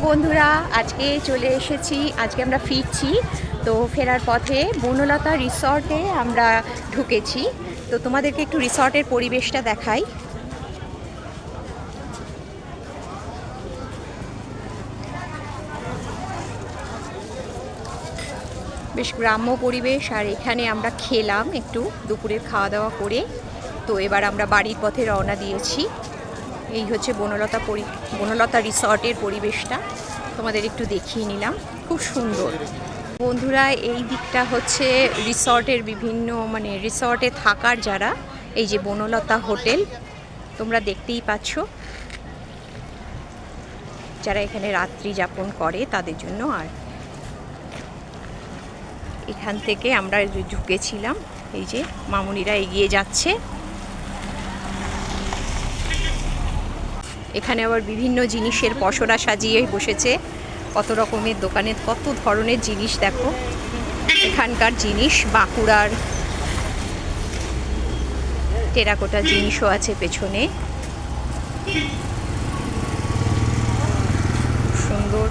বন্ধুরা, আজকে চলে এসেছি। আজকে আমরা ফিরছি। তো ফেরার পথে বনলতা রিসর্টে আমরা ঢুকেছি। তো তোমাদেরকে একটু রিসর্টের পরিবেশটা দেখাই। বেশ গ্রাম্য পরিবেশ। আর এখানে আমরা খেলাম একটু দুপুরের খাওয়া দাওয়া করে। তো এবার আমরা বাড়ির পথে রওনা দিয়েছি। এই হচ্ছে বনলতা রিসর্টের পরিবেশটা তোমাদের একটু দেখিয়ে নিলাম। খুব সুন্দর। বন্ধুরা, এই দিকটা হচ্ছে রিসর্টের বিভিন্ন রিসর্টে থাকার যারা, এই যে বনলতা হোটেল তোমরা দেখতেই পাচ্ছ, যারা এখানে রাত্রি যাপন করে তাদের জন্য। আর এখান থেকে আমরা ঢুকেছিলাম। এই যে মামুনিরা এগিয়ে যাচ্ছে। এখানে আবার বিভিন্ন জিনিসের পসরা সাজিয়ে বসেছে। কত রকমের দোকানে কত ধরনের জিনিস দেখো। এখানকার জিনিস বাঁকুড়ার টেরাকোটা জিনিসও আছে পেছনে। সুন্দর।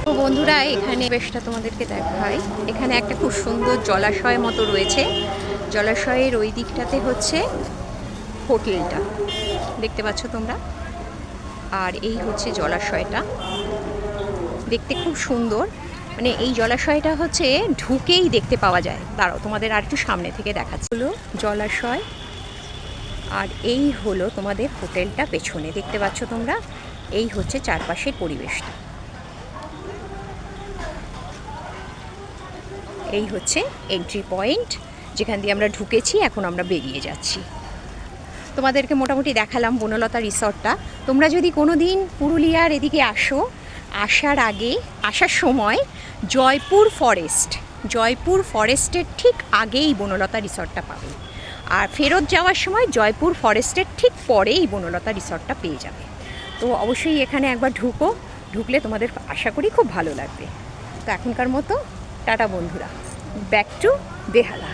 তো বন্ধুরা, এখানে বেশটা তোমাদেরকে দেখাই। এখানে একটা খুব সুন্দর জলাশয় মতো রয়েছে। জলাশয়ের ওই দিকটাতে হচ্ছে হোটেলটা, দেখতে পাচ্ছ তোমরা। আর এই হচ্ছে জলাশয়টা, দেখতে খুব সুন্দর। এই জলাশয়টা হচ্ছে ঢুকেই দেখতে পাওয়া যায়। দাঁড়াও, তোমাদের আর একটু সামনে থেকে দেখাচ্ছি। হলো জলাশয়, আর এই হলো তোমাদের হোটেলটা পেছনে, দেখতে পাচ্ছ তোমরা। এই হচ্ছে চারপাশের পরিবেশটা। এই হচ্ছে এন্ট্রি পয়েন্ট, যেখান দিয়ে আমরা ঢুকেছি। এখন আমরা বেরিয়ে যাচ্ছি। তোমাদেরকে মোটামুটি দেখালাম বনলতা রিসর্টটা। তোমরা যদি কোনো দিন পুরুলিয়ার এদিকে আসো, আসার সময় জয়পুর ফরেস্টের ঠিক আগেই বনলতা রিসর্টটা পাবে। আর ফেরত যাওয়ার সময় জয়পুর ফরেস্টের ঠিক পরেই বনলতা রিসর্টটা পেয়ে যাবে। তো অবশ্যই এখানে একবার ঢুকলে তোমাদের আশা করি খুব ভালো লাগবে। তো এখনকার মতো টাটা বন্ধুরা, ব্যাক টু বেহালা।